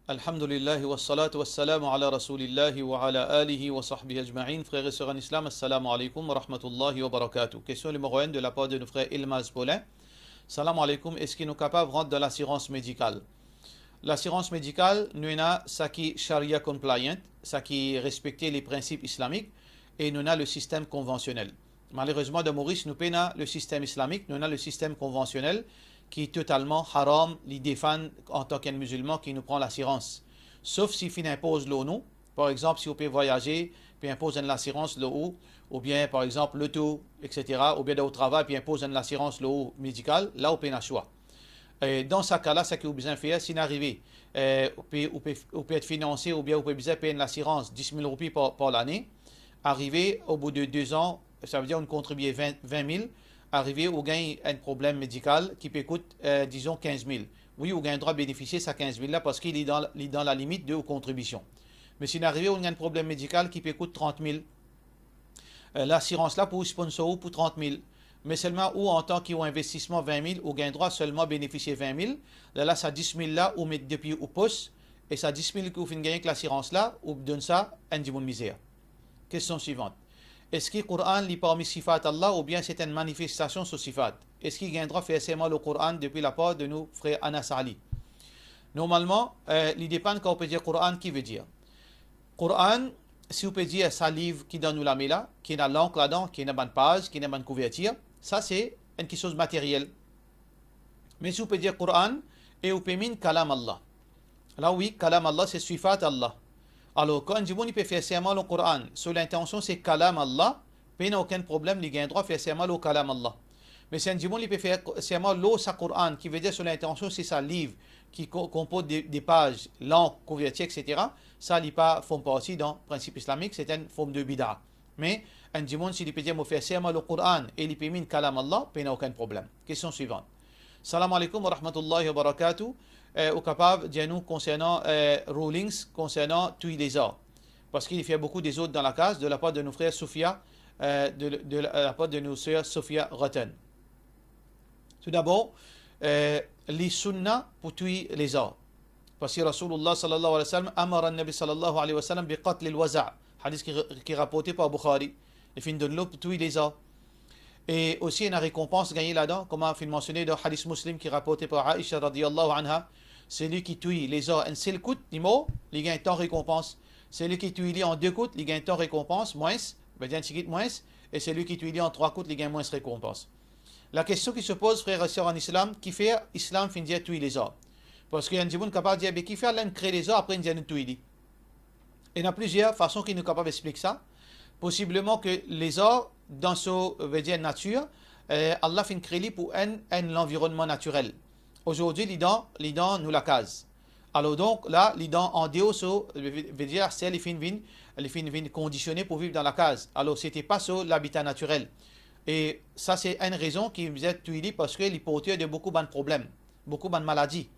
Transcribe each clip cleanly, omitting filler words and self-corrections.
Alhamdulillah wa salatu wa salam ala rasulillahi wa ala alihi wa sahbihi ajma'in. Frères et sœurs en islam, assalamu alaikum wa rahmatullahi wa barakatuh. Question numéro 1 de la part de nos frères Ilmaz Paulin. Salam alaikum, est-ce qu'il nous capable de rentrer dans l'assurance médicale? L'assurance médicale, nous avons ça qui est sharia compliant, ça qui respecte les principes islamiques, et nous avons le système conventionnel. Malheureusement, de Maurice, nous avons le système islamique, nous avons le système conventionnel, qui est totalement haram, les défend en tant qu'un musulman qui nous prend l'assurance. Sauf si il impose l'ONU, par exemple, si on peut voyager, puis impose une assurance l'ONU, ou bien par exemple l'auto, etc., ou bien au travail, puis impose une assurance l'ONU médicale, là on peut un choix. Et dans ce cas-là, ce que vous besoin faire, c'est d'arriver, on peut être financé, ou bien vous pouvez payer une assurance 10 000 roupies par l'année, arriver au bout de 2 ans, ça veut dire on contribue 20 000, arriver au gain un problème médical qui peut coûter, disons, 15 000. Oui, on gain le droit de bénéficier de ces 15 000 là parce qu'il est dans la limite de contribution. Mais si on arrive à un problème médical qui peut coûter 30 000, l'assurance là pour sponsor pour 30 000. Mais seulement ou en tant qu'investissement 20 000, on gain le droit seulement bénéficier 20 000. Là, ça 10 000 là, on met depuis au poste, et ça 10 000 que vous finissez gagner avec l'assurance là, on donne ça à un dimon misère. Question suivante. Est-ce que le Coran lit parmi sifat Allah ou bien c'est une manifestation sur sifat? Est-ce qu'il gagnera forcément le Coran depuis la part de nos frères Anas Ali? Normalement, il dépend quand on peut dire Coran, qui veut dire. Coran, si on peut dire ça livre qui donne nous la là, qui a l'encre là-dedans, qui a une bonne page, qui a une bonne couverture, ça c'est une chose matérielle. Mais si on peut dire Coran, et on peut mettre Kalam Allah. Là oui, Kalam Allah c'est sifat Allah. Alors, quand on peut faire serment le Coran, sur l'intention c'est Kalam Allah, il n'y a aucun problème, il a droit de faire serment le Kalam Allah. Mais si on peut faire serment le Coran, qui veut dire sur l'intention c'est ça livre, qui compose des pages, l'encre, couverture, etc., ça n'est pas forme partie dans le principe islamique, c'est une forme de bid'a. Mais un dimon, s'il peut dire faire serment le Coran et il peut mettre Kalam Allah, il n'y a aucun problème. Question suivante. Salam alaikum wa rahmatullahi wa barakatuh. Au capable de nous concernant rulings concernant tous les arts. Parce qu'il y a beaucoup des autres dans la case de la part de nos frères Sophia, de la part de nos sœurs Sophia Rotten. Tout d'abord, les sunnah pour tuer les arts. Parce que Rasulullah sallallahu alayhi wa sallam amara nabi sallallahu alayhi wa sallam bi qatl al-waza'. Hadith qui est rapporté par Bukhari. Il finit de l'eau pour tuer les arts. Et aussi une récompense gagnée là-dedans, comme a fait mentionné dans Hadith Muslim qui est rapporté par Aisha radiyallahu anha. Celui qui tue les arts en seul coup, il gagne un temps récompense. Celui qui tue en 2 coups, il gagne un temps récompense, moins, moins. Et celui qui tue en 3 coups, il gagne moins récompense. La question qui se pose, frères et sœurs en islam, qui fait islam fin dire tuer les arts? Parce qu'il y a un gens capable de dire, qui fait l'un créer les arts, après il dit tuer. Et il y a plusieurs façons qui nous capable d'expliquer ça. Possiblement que les arts, dans sa nature, Allah fin créer pour un environnement naturel. Aujourd'hui, les dents nous la case. Alors donc, là, les dents en dehors, veut dire, c'est les fins conditionnées pour vivre dans la case. Alors, ce n'était pas sur l'habitat naturel. Et ça, c'est une raison qui vous est tuée parce qu'il est porteur de beaucoup de problèmes, beaucoup de maladies.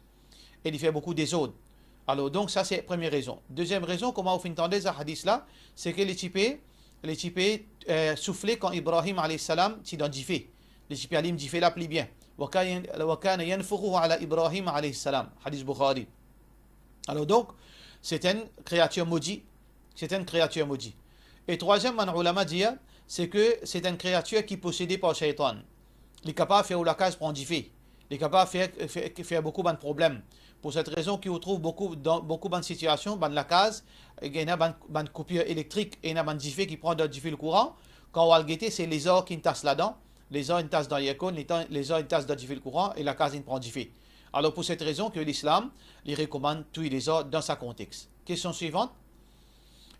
Et il fait beaucoup des autres. Alors donc, ça, c'est la première raison. Deuxième raison, comment vous entendez ce hadith-là, c'est que les typés soufflaient quand Ibrahim alayhi salam s'identifie. Les typés alim dit fait la plus bien. وكان ينفخه على إبراهيم عليه السلام حديث Bukhari. Alors donc c'est une créature maudite, et troisième un ulama dit c'est que c'est une créature qui est possédée par Shaitan. Il est capable de faire la case prendre il est capable de faire beaucoup de problèmes. Pour cette raison qu'il trouve dans beaucoup de situations dans la case, il y a une coupure électrique et il y a un qui prend le courant. Quand on va le guetter, c'est les ors qui tassent là-dedans. Les heures, une tasse dans l'icône, les heures, une tasse dans le courant, et la case, il prend du fait. Alors, pour cette raison que l'islam, il recommande tous les heures dans sa contexte. Question suivante.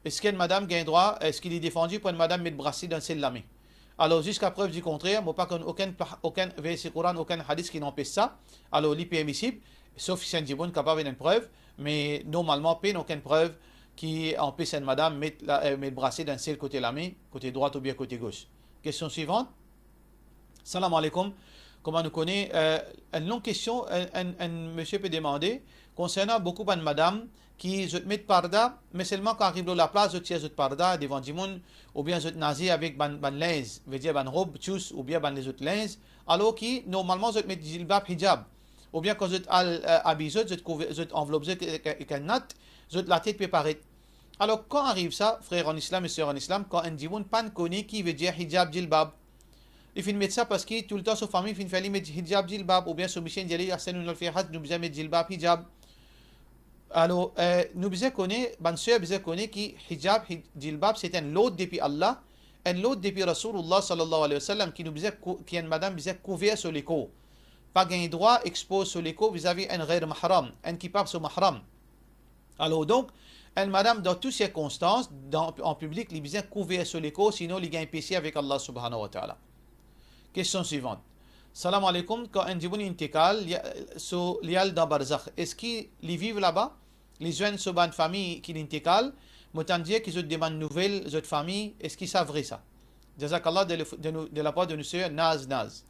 Est-ce qu'une madame gagne droit, est-ce qu'il est défendu pour une madame mettre bracelet dans celle la main? Alors, jusqu'à preuve du contraire, moi, pas aucun verset Coran, aucun hadith qui n'empêche ça. Alors, il est permissible, sauf si c'est un djiboun capable d'une preuve, mais normalement, pas aucune preuve qui empêche une madame mettre bracelet dans celle côté la main, côté droite ou bien côté gauche. Question suivante. Salam alaikum. Comment nous connaît une longue question, un monsieur peut demander concernant beaucoup de madame qui se mettent parda, mais seulement quand arrive à la place, je tire parda devant du monde, ou bien je nazi avec ban linge, veut dire ban robe, tchous, ou bien ban les autres linges, alors qui normalement je mettent jilbab hijab. ou bien quand vous êtes habillé, vous êtes enveloppé avec un nat, vous êtes la tête préparée. Alors quand arrive ça, frère en islam et sœur en islam, quand un djiboun pas connaît qui veut dire hijab jilbab, il finit mettre ça parce que tout le temps sa famille finit faire mettre hijab jilbab, ou bien son mission d'y aller, nous besoin mettre jilbab hijab. Alors, nous besoin connaître, ban sœur besoin connaître qui hijab jilbab c'est un lot depuis Allah, un lot depuis Rasulullah sallallahu alayhi wa sallam qui nous besoin qui est une madame besoin couvert sur les côtes. Pas gain droit expose sur les côtes vis-à-vis un ghair mahram, un qui parle sur mahram. Alors donc, une madame dans toutes circonstances, en public, il besoin couvert sur les côtes, sinon il gagne péché avec Allah subhanahu wa ta'ala. Question suivante. Salam alaikum, quand un djiboun intikal, il y a dans barzakh, est-ce qu'ils vivent là-bas? Les jeunes sont une famille qui l'intikal, m'entend dire qu'ils ont des bonnes nouvelles, les autres familles, est-ce qu'ils savent vrai ça? Jazakallah de la part de nous, Naz.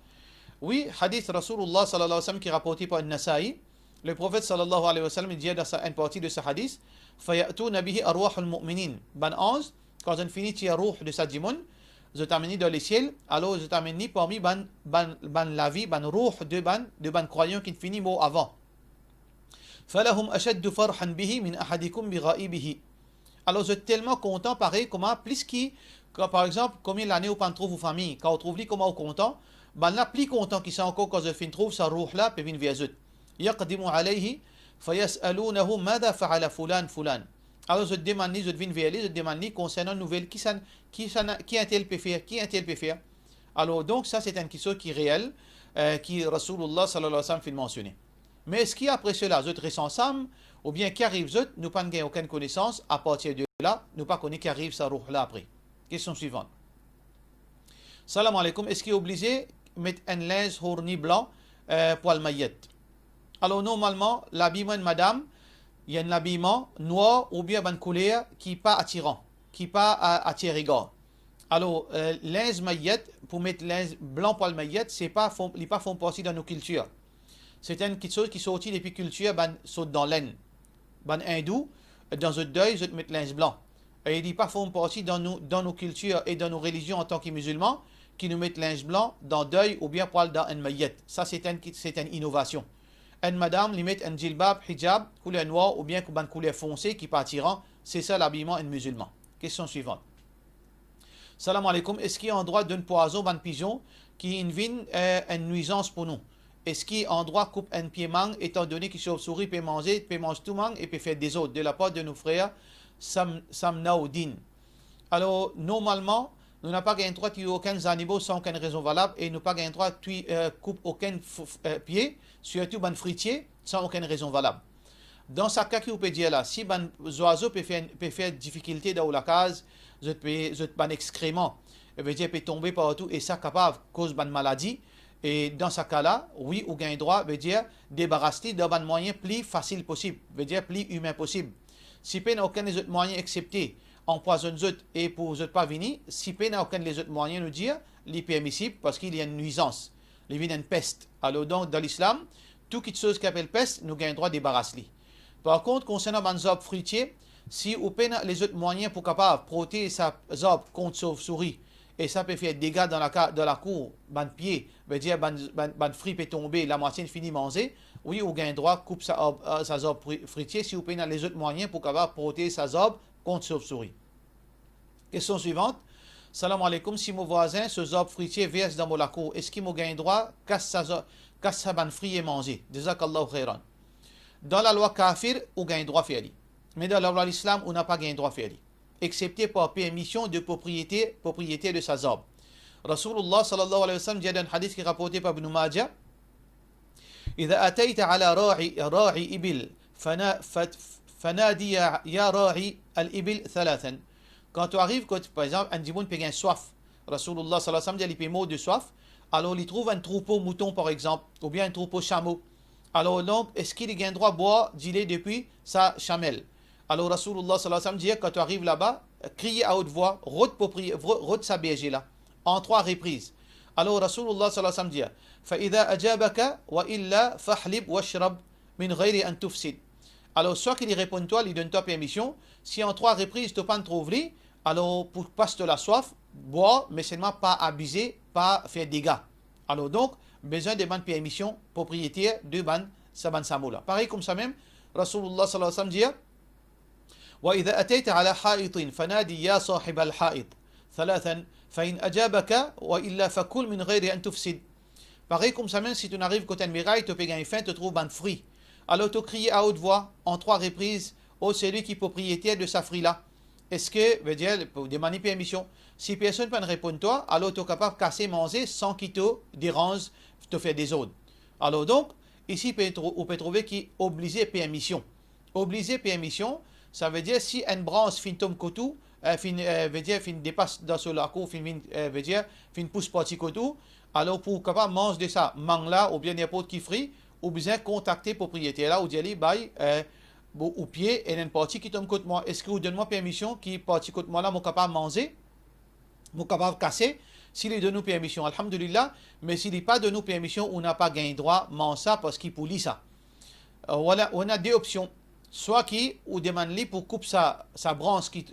Oui, hadith Rasulullah sallallahu alayhi wa sallam qui est rapporté par Nasa'i, le prophète sallallahu alayhi wa sallam dit dans une partie de ce hadith, Fayatuna bihi arwahul mu'minin. Ban 11, quand on finit tir ruh de sa djimoun, je t'amène dans les ciels, alors je t'amène parmi la vie, ruh de ban croyants qui finit mot avant. Falahum ashaddu farhan bihi min ahadikum bi ghaibihi. Alors je suis tellement content, pareil, comment, plus qui, par exemple, combien l'année où on trouve vos familles, quand on trouve lui, comment on content, ban là, plus content qui sont encore quand je fin trouve sa ruh là, puis vin viazut. Yaqdimu alayhi, fayas'alunahu mada fa'ala fulan. Alors je demande, je viens vers lui, je demande concernant une nouvelle, qui a-t-elle pu faire, Alors donc ça c'est une question qui est réelle, qui Rasulullah sallallahu alayhi wa sallam fait mentionner. Mais est-ce qu'après cela, je reste ensemble, ou bien qui arrive, nous pas aucune connaissance, à partir de là, nous pas connaître qui arrive sa ruh là après. Question suivante. Salam alaikum, est-ce qu'il est obligé de mettre un linge horni blanc pour le maillet? Alors normalement, l'habillement de madame, il y a un habillement noir ou bien une couleur qui n'est pas attirant, qui n'est pas attirant. Alors, linge maillet, pour mettre linge blanc pour le maillet, il n'est pas font partie de nos cultures. C'est une chose qui sortit depuis culture, saute dans l'aine. Hindou, dans le deuil, ils mettent linge blanc. Et il n'est pas font partie dans nos cultures et dans nos religions en tant que musulmans, qui nous mettent linge blanc dans le deuil ou bien poil dans un maillet. Ça, c'est une innovation. Une madame lui met un djilbab, hijab, couleur noire ou bien une couleur foncée qui n'est pas attirant. C'est ça l'habillement d'un musulman. Question suivante. Salam alaikum. Est-ce qu'il y a un droit d'un poison, d'un pigeon qui invite une nuisance pour nous? Est-ce qu'il y a un droit de couper un pied mangue étant donné qu'il chauve-souris peut manger tout mangue et peut faire des autres de la part de nos frères Samnaoudin? Alors, normalement, nous n'avons pas le droit de tuer aucun animal sans aucune raison valable et nous n'avons pas le droit de couper aucun pied, surtout un fruitier, sans aucune raison valable. Dans ce cas qui vous peut dire là, si un oiseau peut faire difficulté dans la case, un excrément, peut tomber partout et ça capable cause une maladie. Et dans ce cas-là, oui, ou gain droit, veut dire débarrasser d'un moyen plus facile possible, veut dire plus humain possible. Si peine aucun des autres moyens acceptés, empoisonne autres et pour autres pas venir, si peine aucun des autres moyens nous dire, les permissible parce qu'il y a une nuisance, il y a une peste. Alors donc dans l'islam, toute chose qui appelle peste, nous gagnons droit de débarrasser. Par contre, concernant les arbres fruitiers, si ou peine les autres moyens pour capable protéger sa arbres contre chauve-souris, et ça peut faire des dégâts dans la cour, ban pied, veut dire ban fruit peut tomber, la moitié finit manger, oui, ou gain droit coupe sa arbre fruitier si ou peine les autres moyens pour capable protéger sa arbre contre chauve-souris. Question suivante. Salam alaikum, si mon voisin, ce arbre fruitier verse dans la cour, est-ce qu'il m'a gain droit casse sa ban fruit et manger? Jazakallahu khairan. Dans la loi kafir, on gagne droit faire. Mais dans la loi de l'islam, on n'a pas gain droit faire. Excepté par permission de propriété de sa arbre. Rasulullah sallallahu alayhi wa sallam dit dans un hadith qui est rapporté par Ibn Majah, إذا أتيت على راعي إبل فنادي يا راعي الإبل ثلاثا. Quand tu arrives, par exemple, un djiboun peut gagner soif. Rasulullah sallallahu alayhi wa sallam dit il peut mourir de soif. Alors il trouve un troupeau mouton par exemple, ou bien un troupeau chameau. Alors donc, est-ce qu'il gagne droit à boire du lait depuis sa chamelle? Alors Rasulullah sallallahu alayhi wa sallam dit quand tu arrives là-bas, criez à haute voix, rôde sa berger là, en 3 reprises. Alors Rasulullah sallallahu alayhi wa sallam dit فإذا أجابك وإلا فاحلب واشرب من غير أن تفسد. Alors soit qu'il répond toi, il donne ta permission, si en 3 reprises tu pas trouvé, alors pour passer de la soif, boire, mais seulement pas abuser, pas faire dégâts. Alors donc, besoin de ban permission propriétaire de ban saban samoula. Pareil comme ça même, Rasulullah sallallahu alayhi wa sallam dit وإذا أتيت على حائط فنادي يا صاحب الحائط ثلاثا فإن أجابك وإلا فكل من غير أن تفسد. Pareil comme ça même, si tu n'arrives qu'au muraille, tu peux gagner faim, tu trouves un fruit. Alors tu cries à haute voix, en 3 reprises, oh celui qui est propriétaire de sa fruit là. Est-ce que, veut dire, pour demander permission, si personne ne peut répondre toi, alors tu es capable de casser, manger sans qu'il te dérange, te faire des ordres. Alors donc, ici, on peut trouver qui est obligé permission. Obligé permission, ça veut dire si une branche fin tombe kotou, veut dire fin dépasse dans ce lac, veut dire fin pousse parti kotou, alors pour capable manger de ça, mangla ou bien n'importe qui fruit, ou besoin contacter propriétaire là ou dire bail au pied et une partie qui tombe contre moi. Est-ce que vous donnez-moi permission qui partie contre moi là, mon capable manger, mon capable casser? S'il est de nous permission, alhamdulillah, mais s'il n'est pas de nous permission, on n'a pas gagné droit manger ça parce qu'il polie ça. Voilà, on a 2 options. Soit qui ou demande lui pour couper sa branche qui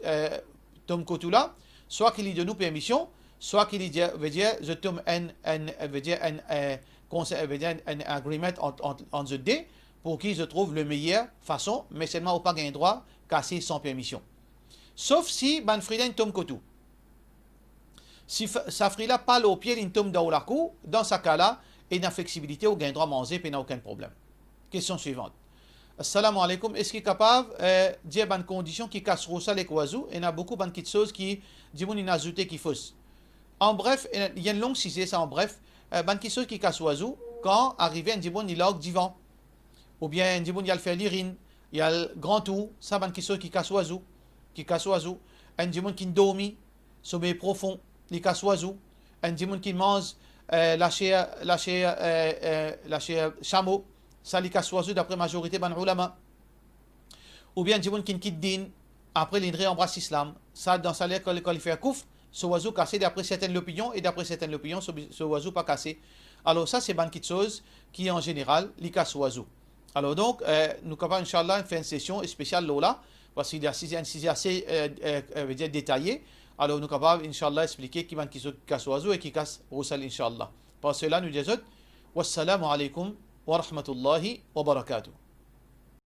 tombe côté là, soit qu'il lui donne nous permission, soit qu'il dit veut dire je tombe un agreement entre eux deux pour qu'ils se trouvent le meilleure façon, mais seulement au pas gagner droit casser sans permission. Sauf si ban frida tombe côté. Si sa frida pas au pied il tombe dans la cour, dans ce cas-là, il y a flexibilité au gain droit manger, puis il n'y a aucun problème. Question suivante. Assalamu alaikum, est-ce qu'il est capable de dire une condition qui casse ça les oiseaux? Il y a beaucoup de choses qui disent qu'il y a ajouté qui fausse. En bref, il y a une longue cisée, ça en bref, une chose qui casse oiseau, quand arrivé un dibon il a divan, ou bien un dibon il y a le fer l'irine, il y a le grand tout, ça une chose qui casse oiseau, un dibon qui dormi, sommeil profond, il casse oiseau, un dibon qui mange lâcher chameau, ça les casse oiseau d'après majorité ban ulama. Ou bien dibon qui quitte din, après l'indré embrasse l'islam, ça dans sa lettre quand il fait un couf, ce oiseau cassé d'après certaines opinions et d'après certaines opinions ce oiseau pas cassé. Alors ça c'est une petite chose qui en général les casse oiseau. Alors donc nous capables inchallah faire une session spéciale là parce qu'il y a un sujet assez détaillé. Alors nous capables inchallah expliquer qui casse oiseau et qui casse roussal inchallah. Par cela nous disons wassalamu alaikum wa rahmatullahi wa barakatuh.